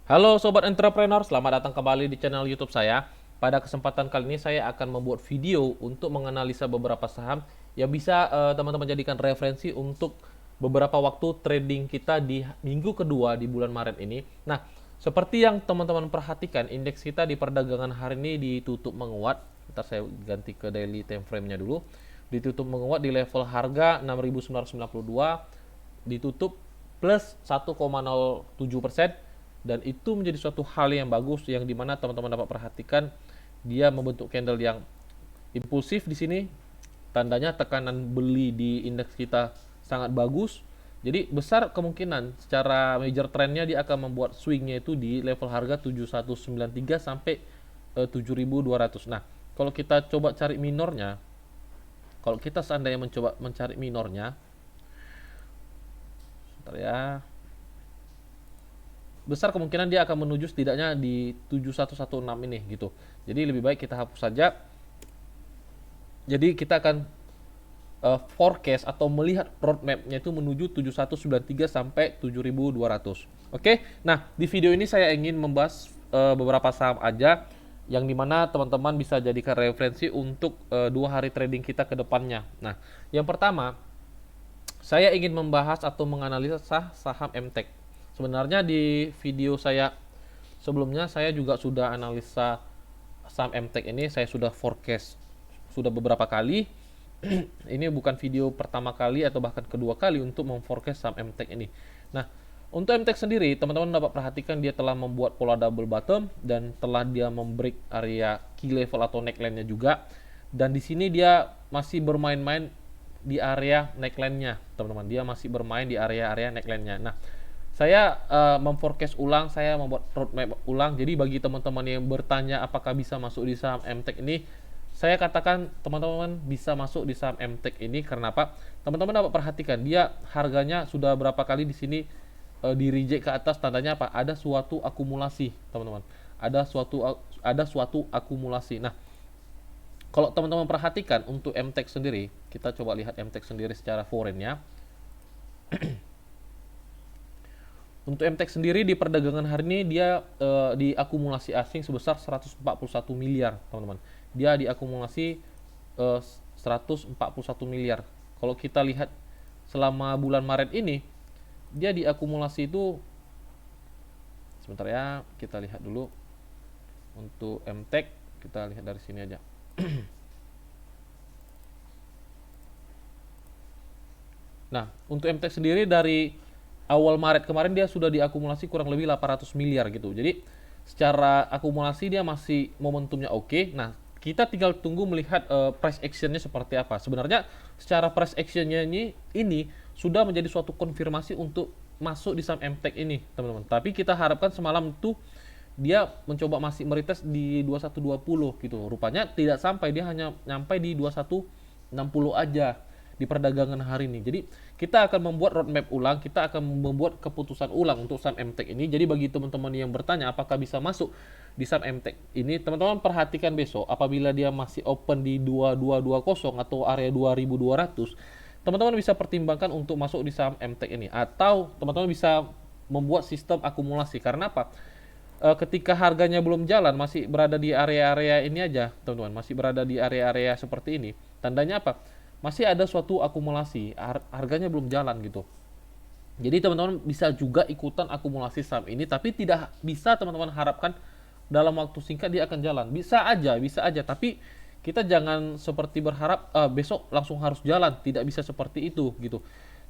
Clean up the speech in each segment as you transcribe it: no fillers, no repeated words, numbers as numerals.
Halo Sobat Entrepreneur, selamat datang kembali di channel YouTube saya. Pada kesempatan kali ini saya akan membuat video untuk menganalisa beberapa saham yang bisa teman-teman jadikan referensi untuk beberapa waktu trading kita di minggu kedua di bulan Maret ini. Nah, seperti yang teman-teman perhatikan, indeks kita di perdagangan hari ini ditutup menguat. Ntar saya ganti ke daily time frame-nya dulu. Ditutup menguat di level harga 6.992, ditutup plus 1,07%, dan itu menjadi suatu hal yang bagus yang dimana teman-teman dapat perhatikan dia membentuk candle yang impulsif di sini, tandanya tekanan beli di indeks kita sangat bagus. Jadi besar kemungkinan secara major trendnya dia akan membuat swingnya itu di level harga 7193 sampai 7200. Nah, kalau kita coba cari minornya, kalau kita seandainya mencoba mencari minornya, bentar ya, besar kemungkinan dia akan menuju setidaknya di 7116 ini gitu. Jadi lebih baik kita hapus saja. Jadi kita akan forecast atau melihat roadmap-nya itu menuju 7193 sampai 7200. Oke. Nah, di video ini saya ingin membahas beberapa saham aja yang dimana teman-teman bisa jadikan referensi untuk 2 hari trading kita ke depannya. Nah, yang pertama saya ingin membahas atau menganalisa saham MTEK. Sebenarnya di video saya sebelumnya saya juga sudah analisa saham MTEK ini, saya sudah forecast sudah beberapa kali. Ini bukan video pertama kali atau bahkan kedua kali untuk memforecast saham MTEK ini. Nah, untuk MTEK sendiri, teman-teman dapat perhatikan dia telah membuat pola double bottom dan telah dia membreak area key level atau neckline-nya juga. Dan di sini dia masih bermain-main di area neckline-nya, teman-teman. Dia masih bermain di area-area neckline-nya. Nah, saya memforecast ulang, saya membuat roadmap ulang. Jadi bagi teman-teman yang bertanya apakah bisa masuk di saham MTEK ini, saya katakan teman-teman bisa masuk di saham MTEK ini karena apa? Teman-teman dapat perhatikan dia harganya sudah berapa kali di sini di reject ke atas, tandanya apa? Ada suatu akumulasi, teman-teman. Ada suatu akumulasi. Nah, kalau teman-teman perhatikan untuk MTEK sendiri, kita coba lihat MTEK sendiri secara foreign ya. Untuk MTEK sendiri di perdagangan hari ini dia di akumulasi asing sebesar 141 miliar, teman-teman. Dia diakumulasi 141 miliar. Kalau kita lihat selama bulan Maret ini, dia diakumulasi itu, sebentar ya, kita lihat dulu untuk MTEK, kita lihat dari sini aja. Nah, untuk MTEK sendiri dari awal Maret kemarin dia sudah diakumulasi kurang lebih 800 miliar gitu. Jadi secara akumulasi dia masih momentumnya oke. Nah, kita tinggal tunggu melihat price actionnya seperti apa. Sebenarnya secara price actionnya ini sudah menjadi suatu konfirmasi untuk masuk di saham MTEK ini, teman-teman. Tapi kita harapkan semalam itu dia mencoba masih meretest di 2120 gitu. Rupanya tidak sampai, dia hanya nyampe di 2160 aja di perdagangan hari ini. Jadi kita akan membuat roadmap ulang, kita akan membuat keputusan ulang untuk saham MTEK ini. Jadi bagi teman-teman yang bertanya apakah bisa masuk di saham MTEK ini, teman-teman perhatikan besok apabila dia masih open di 2220 atau area 2200, teman-teman bisa pertimbangkan untuk masuk di saham MTEK ini, atau teman-teman bisa membuat sistem akumulasi. Karena apa? Ketika harganya belum jalan, masih berada di area-area ini aja, teman-teman, masih berada di area-area seperti ini, tandanya apa? Masih ada suatu akumulasi, harganya belum jalan gitu. Jadi teman-teman bisa juga ikutan akumulasi saham ini, tapi tidak bisa teman-teman harapkan dalam waktu singkat dia akan jalan. Bisa aja, tapi kita jangan seperti berharap besok langsung harus jalan, tidak bisa seperti itu gitu.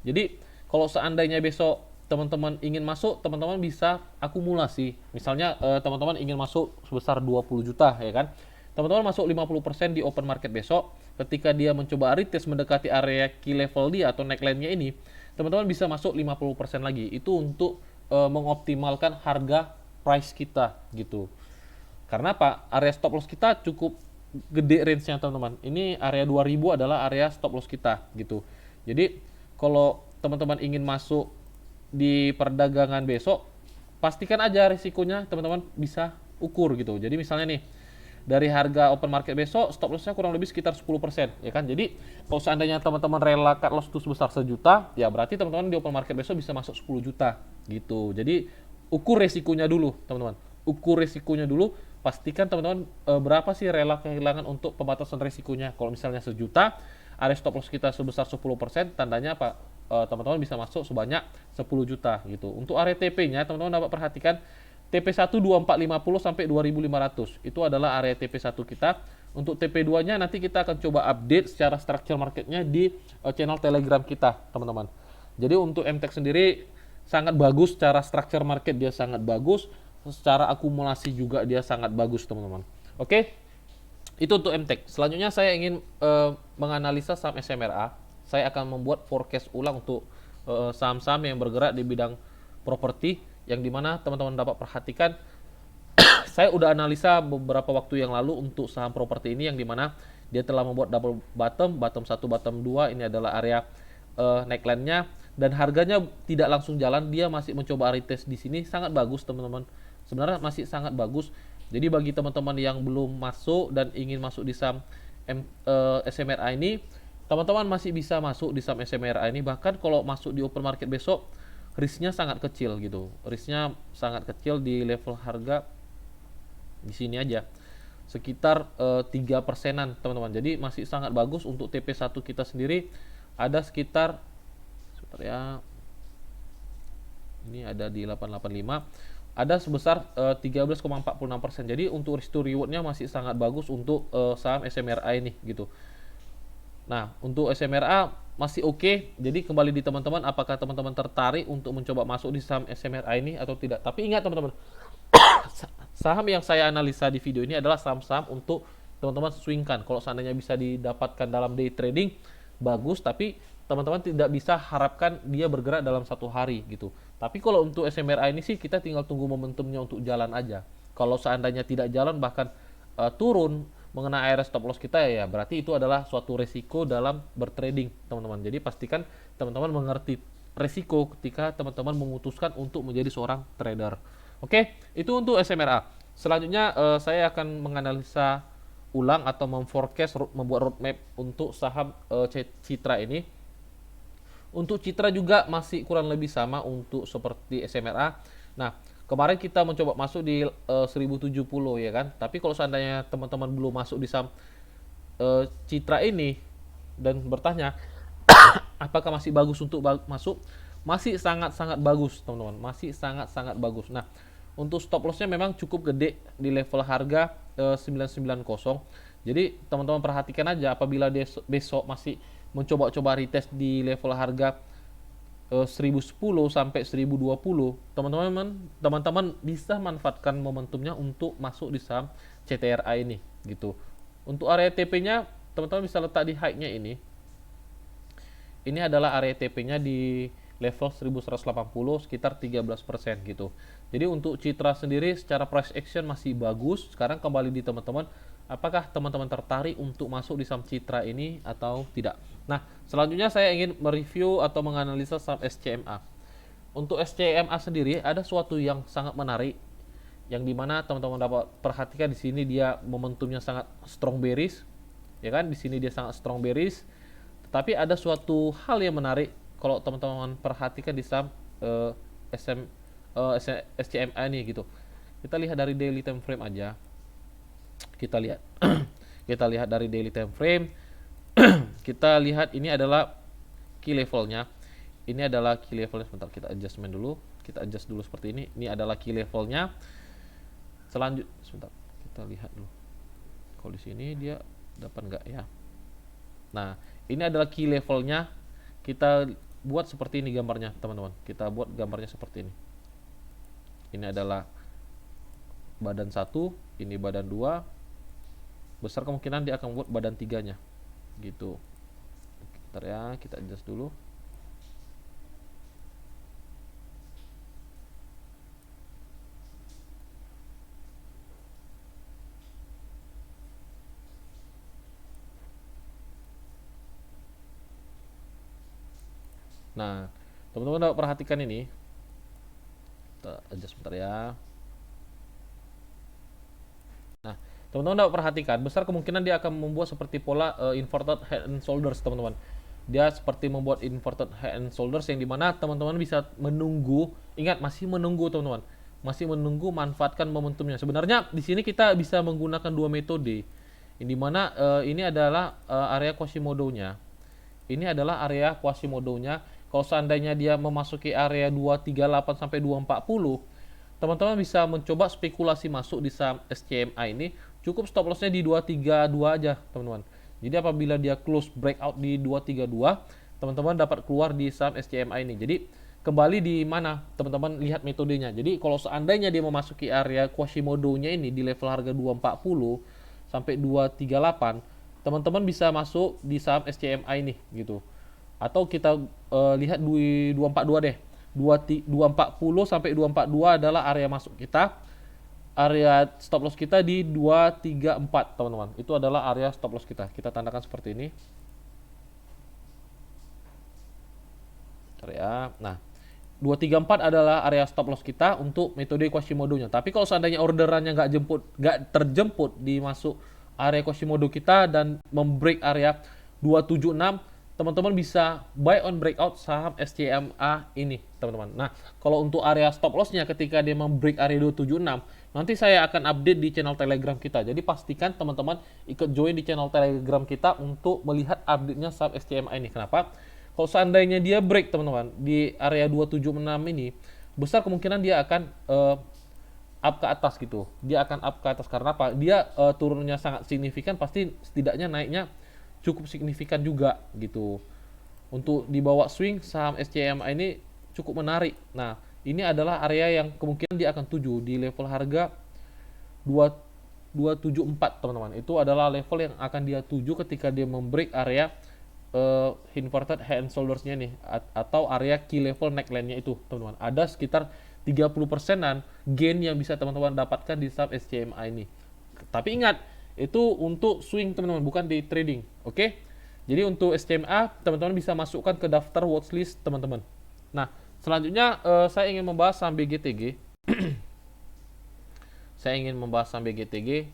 Jadi kalau seandainya besok teman-teman ingin masuk, teman-teman bisa akumulasi. Misalnya teman-teman ingin masuk sebesar 20 juta ya kan. Teman-teman masuk 50% di open market besok, ketika dia mencoba retest mendekati area key level dia atau neckline-nya ini, teman-teman bisa masuk 50% lagi. Itu untuk mengoptimalkan harga price kita gitu. Karena apa? Area stop loss kita cukup gede range-nya, teman-teman. Ini area 2000 adalah area stop loss kita gitu. Jadi kalau teman-teman ingin masuk di perdagangan besok, pastikan aja risikonya teman-teman bisa ukur gitu. Jadi misalnya nih, dari harga open market besok stop lossnya kurang lebih sekitar 10% ya kan. Jadi kalau seandainya teman-teman rela cut loss itu sebesar 1 juta, ya berarti teman-teman di open market besok bisa masuk 10 juta gitu. Jadi ukur resikonya dulu, teman-teman. Ukur resikonya dulu, pastikan teman-teman berapa sih rela kehilangan untuk pembatasan resikonya. Kalau misalnya 1 juta, area stop loss kita sebesar 10%, tandanya apa? Teman-teman bisa masuk sebanyak 10 juta gitu. Untuk area TP-nya, teman-teman dapat perhatikan TP1 2450 sampai 2500. Itu adalah area TP1 kita. Untuk TP2-nya nanti kita akan coba update secara structure marketnya di channel Telegram kita, teman-teman. Jadi untuk MTEK sendiri sangat bagus secara structure market, dia sangat bagus, secara akumulasi juga dia sangat bagus, teman-teman. Oke, itu untuk MTEK. Selanjutnya saya ingin menganalisa saham SMRA. Saya akan membuat forecast ulang untuk saham-saham yang bergerak di bidang properti, yang dimana teman-teman dapat perhatikan saya udah analisa beberapa waktu yang lalu untuk saham properti ini, yang dimana dia telah membuat double bottom, bottom 1, bottom 2, ini adalah area neckline-nya, dan harganya tidak langsung jalan, dia masih mencoba retest di sini, sangat bagus teman-teman. Sebenarnya masih sangat bagus. Jadi bagi teman-teman yang belum masuk dan ingin masuk di saham SMRA ini, teman-teman masih bisa masuk di saham SMRA ini. Bahkan kalau masuk di open market besok, risknya sangat kecil gitu. Risknya sangat kecil di level harga di sini aja sekitar 3%-an, teman-teman. Jadi masih sangat bagus. Untuk TP1 kita sendiri ada sekitar sebentar ya. Ini ada di 885. Ada sebesar 13,46%. Jadi untuk risk to reward-nya masih sangat bagus untuk saham SMRA ini gitu. Nah, untuk SMRA masih oke. Jadi kembali di teman-teman, apakah teman-teman tertarik untuk mencoba masuk di saham SMRA ini atau tidak. Tapi ingat teman-teman, saham yang saya analisa di video ini adalah saham-saham untuk teman-teman swingkan. Kalau seandainya bisa didapatkan dalam day trading, bagus. Tapi teman-teman tidak bisa harapkan dia bergerak dalam 1 hari gitu. Tapi kalau untuk SMRA ini sih kita tinggal tunggu momentumnya untuk jalan aja. Kalau seandainya tidak jalan, bahkan turun mengenai area stop loss kita, ya berarti itu adalah suatu resiko dalam bertrading, teman-teman. Jadi pastikan teman-teman mengerti resiko ketika teman-teman memutuskan untuk menjadi seorang trader. Oke, itu untuk SMRA. Selanjutnya saya akan menganalisa ulang atau memforecast, membuat roadmap untuk saham Citra ini. Untuk Citra juga masih kurang lebih sama untuk seperti SMRA. Nah, kemarin kita mencoba masuk di 1070 ya kan. Tapi kalau seandainya teman-teman belum masuk di saham Citra ini dan bertanya apakah masih bagus untuk masuk, masih sangat-sangat bagus, teman-teman. Masih sangat-sangat bagus. Nah, untuk stop lossnya memang cukup gede di level harga 990. Jadi teman-teman perhatikan aja, apabila besok masih mencoba-coba retest di level harga 1010 sampai 1020, teman-teman bisa manfaatkan momentumnya untuk masuk di saham CTRA ini gitu. Untuk area TP-nya teman-teman bisa letak di high-nya ini. Ini adalah area TP-nya di level 1180 sekitar 13% gitu. Jadi untuk Citra sendiri secara price action masih bagus. Sekarang kembali di teman-teman, apakah teman-teman tertarik untuk masuk di saham Citra ini atau tidak. Nah, selanjutnya saya ingin mereview atau menganalisa saham SCMA. Untuk SCMA sendiri ada suatu yang sangat menarik, yang dimana teman-teman dapat perhatikan di sini dia momentumnya sangat strong bearish, ya kan? Di sini dia sangat strong bearish. Tetapi ada suatu hal yang menarik kalau teman-teman perhatikan di saham SCMA ini gitu. Kita lihat dari daily time frame aja. Kita lihat kita lihat dari daily time frame. Kita lihat ini adalah key levelnya. Ini adalah key levelnya. Sebentar, kita adjustment dulu. Kita adjust dulu seperti ini. Ini adalah key levelnya. Sebentar, kita lihat dulu. Kalau di sini dia dapat nggak ya? Nah, ini adalah key levelnya. Kita buat seperti ini gambarnya, teman-teman. Kita buat gambarnya seperti ini. Ini adalah badan 1, ini badan 2. Besar kemungkinan dia akan buat badan 3-nya. Gitu. Bentar ya, kita adjust dulu. Nah, teman-teman dapat perhatikan ini. Kita adjust bentar ya. Nah, teman-teman dapat perhatikan, besar kemungkinan dia akan membuat seperti pola inverted head and shoulders, teman-teman. Dia seperti membuat inverted head and shoulders yang dimana teman-teman bisa menunggu, ingat masih menunggu teman-teman, masih menunggu manfaatkan momentumnya. Sebenarnya di sini kita bisa menggunakan dua metode, yang dimana ini adalah area Quasimodo-nya. Ini adalah area Quasimodo-nya. Kalau seandainya dia memasuki area 238 sampai 240, teman-teman bisa mencoba spekulasi masuk di saham SCMA ini. Cukup stop lossnya di 232 aja, teman-teman. Jadi apabila dia close breakout di 232, teman-teman dapat keluar di saham SCMA ini. Jadi kembali di mana teman-teman lihat metodenya. Jadi kalau seandainya dia memasuki area Quasimodo-nya ini di level harga 240 sampai 238, teman-teman bisa masuk di saham SCMA ini gitu. Atau kita lihat di 242 deh. 240 sampai 242 adalah area masuk kita. Area stop loss kita di 234, teman-teman. Itu adalah area stop loss kita. Kita tandakan seperti ini. Area. Nah, 234 adalah area stop loss kita untuk metode Quasimodo-nya. Tapi kalau seandainya orderannya nggak terjemput di masuk area Quasimodo kita dan membreak area 276, teman-teman bisa buy on breakout saham SCMA ini, teman-teman. Nah, kalau untuk area stop loss-nya ketika dia membreak area 276, nanti saya akan update di channel Telegram kita. Jadi pastikan teman-teman ikut join di channel Telegram kita untuk melihat update-nya saham SCMA ini. Kenapa? Kalau seandainya dia break, teman-teman, di area 276 ini, besar kemungkinan dia akan up ke atas gitu. Dia akan up ke atas karena apa? Dia turunnya sangat signifikan, pasti setidaknya naiknya cukup signifikan juga gitu. Untuk dibawa swing saham SCMA ini cukup menarik. Nah, ini adalah area yang kemungkinan dia akan tuju di level harga 274, teman-teman. Itu adalah level yang akan dia tuju ketika dia membreak area inverted head and shoulders-nya nih, atau area key level neckline-nya itu, teman-teman. Ada sekitar 30%-an gain yang bisa teman-teman dapatkan di saham SCMA ini. Tapi ingat, itu untuk swing, teman-teman, bukan di trading. Oke? Jadi untuk SCMA, teman-teman bisa masukkan ke daftar watchlist, teman-teman. Nah, selanjutnya saya ingin membahas saham BGTG. Saya ingin membahas saham BGTG.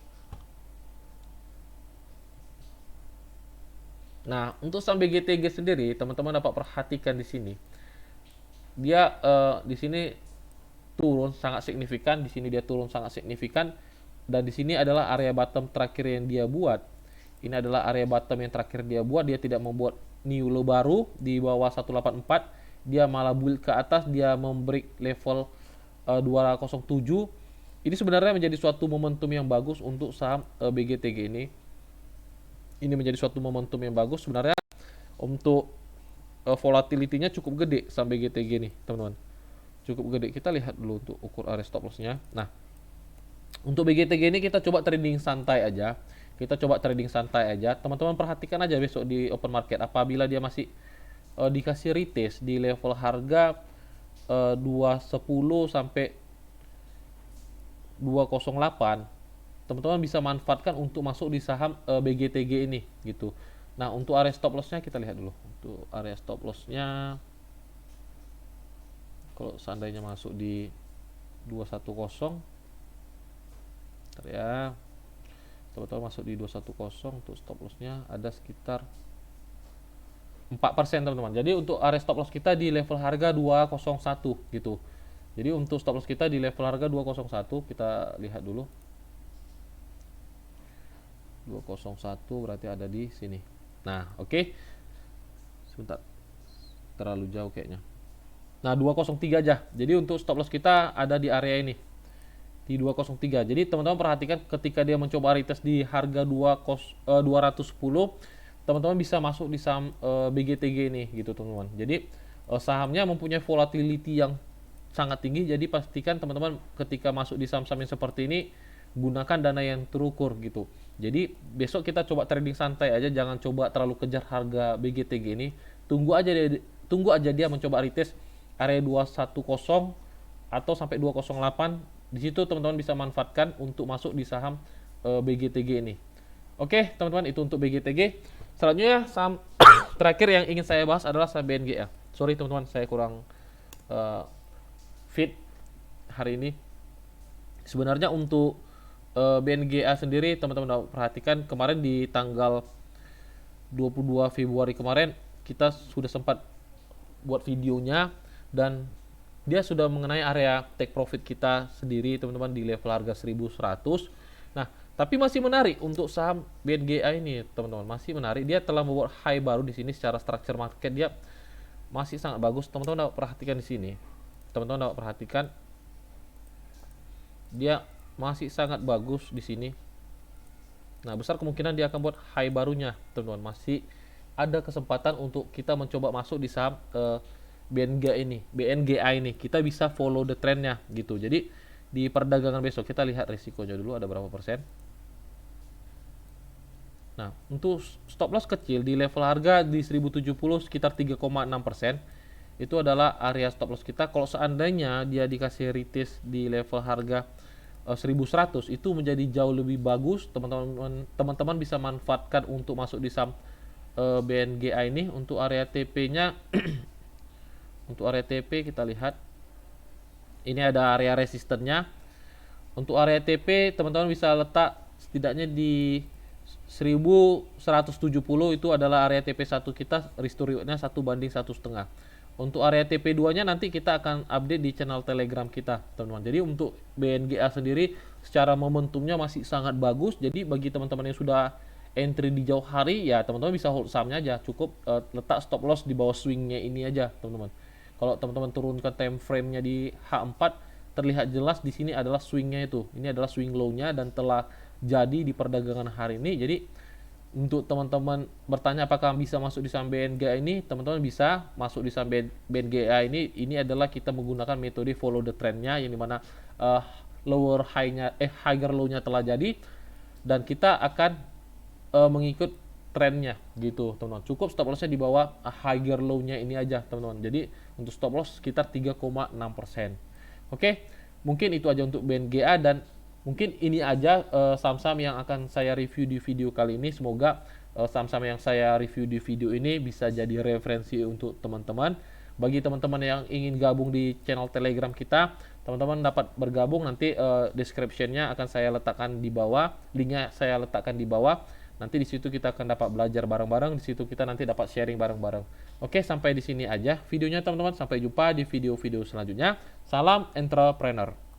Nah, untuk saham BGTG sendiri, teman-teman dapat perhatikan di sini. Dia di sini turun sangat signifikan, di sini dia turun sangat signifikan, dan di sini adalah area bottom terakhir yang dia buat. Ini adalah area bottom yang terakhir dia buat. Dia tidak membuat new low baru di bawah 184, dia malah build ke atas, dia membreak level 207. Ini sebenarnya menjadi suatu momentum yang bagus untuk saham BGTG ini. Ini menjadi suatu momentum yang bagus sebenarnya untuk volatility-nya cukup gede saham BGTG nih, teman-teman. Cukup gede. Kita lihat dulu untuk ukur area stop loss-nya. Nah, untuk BGTG ini kita coba trading santai aja. Kita coba trading santai aja. Teman-teman perhatikan aja besok di open market. Apabila dia masih dikasih retest di level harga 210 sampai 208, teman-teman bisa manfaatkan untuk masuk di saham BGTG ini gitu. Nah, untuk area stop loss-nya kita lihat dulu. Untuk area stop loss-nya, kalau seandainya masuk di 210, ya, teman-teman masuk di 210, untuk stop loss-nya ada sekitar 4%, teman-teman. Jadi untuk area stop loss kita di level harga 201 gitu. Jadi untuk stop loss kita di level harga 201, kita lihat dulu. 201 berarti ada di sini. Nah, oke. Sebentar. Terlalu jauh kayaknya. Nah, 203 aja. Jadi untuk stop loss kita ada di area ini. Di 203. Jadi teman-teman perhatikan ketika dia mencoba retest di harga 210, teman-teman bisa masuk di saham BGTG ini gitu, teman-teman. Jadi sahamnya mempunyai volatility yang sangat tinggi, jadi pastikan teman-teman ketika masuk di saham-saham yang seperti ini gunakan dana yang terukur gitu. Jadi besok kita coba trading santai aja, jangan coba terlalu kejar harga BGTG ini. Tunggu aja dia mencoba retest area 210 atau sampai 208. Di situ teman-teman bisa manfaatkan untuk masuk di saham BGTG ini. Oke, teman-teman, itu untuk BGTG. Selanjutnya saham terakhir yang ingin saya bahas adalah saham BNGA. Sorry teman-teman, saya kurang fit hari ini. Sebenarnya untuk BNGA sendiri, teman-teman perhatikan kemarin di tanggal 22 Februari kemarin kita sudah sempat buat videonya, dan dia sudah mengenai area take profit kita sendiri teman-teman di level harga 1100. Nah, tapi masih menarik untuk saham BNGA ini teman-teman, masih menarik. Dia telah membuat high baru di sini. Secara structure market dia masih sangat bagus. Teman-teman dapat perhatikan di sini. Teman-teman dapat perhatikan dia masih sangat bagus di sini. Nah, besar kemungkinan dia akan buat high barunya, teman-teman. Masih ada kesempatan untuk kita mencoba masuk di saham BNGA ini. Kita bisa follow the trendnya gitu. Jadi di perdagangan besok kita lihat risikonya dulu ada berapa persen. Nah, untuk stop loss kecil di level harga di 1070 sekitar 3,6%. Itu adalah area stop loss kita. Kalau seandainya dia dikasih retest di level harga 1100, itu menjadi jauh lebih bagus. Teman-teman bisa manfaatkan untuk masuk di saham BNGA ini. Untuk area TP-nya untuk area TP kita lihat ini ada area resistennya. Untuk area TP teman-teman bisa letak setidaknya di 1170, itu adalah area TP1 kita, restore reward-nya 1:1,5. Untuk area TP2-nya nanti kita akan update di channel Telegram kita, teman-teman. Jadi untuk BNGA sendiri secara momentumnya masih sangat bagus. Jadi bagi teman-teman yang sudah entry di jauh hari, ya teman-teman bisa hold sahamnya aja. Cukup letak stop loss di bawah swingnya ini aja, teman-teman. Kalau teman-teman turunkan time frame-nya di H4, terlihat jelas di sini adalah swingnya itu. Ini adalah swing low-nya dan telah jadi di perdagangan hari ini. Jadi untuk teman-teman bertanya apakah bisa masuk di saham BNGA ini, teman-teman bisa masuk di saham BNGA ini. Ini adalah kita menggunakan metode follow the trend-nya, yang dimana lower high-nya higher low-nya telah jadi, dan kita akan mengikut trennya gitu, teman-teman. Cukup stop loss-nya di bawah higher low-nya ini aja, teman-teman. Jadi untuk stop loss sekitar 3,6%. Oke, mungkin itu aja untuk BNGA, dan mungkin ini aja saham-saham yang akan saya review di video kali ini. Semoga saham-saham yang saya review di video ini bisa jadi referensi untuk teman-teman. Bagi teman-teman yang ingin gabung di channel Telegram kita, teman-teman dapat bergabung. Nanti description-nya akan saya letakkan di bawah, linknya saya letakkan di bawah. Nanti di situ kita akan dapat belajar bareng-bareng, di situ kita nanti dapat sharing bareng-bareng. Oke, sampai di sini aja videonya teman-teman. Sampai jumpa di video-video selanjutnya. Salam entrepreneur.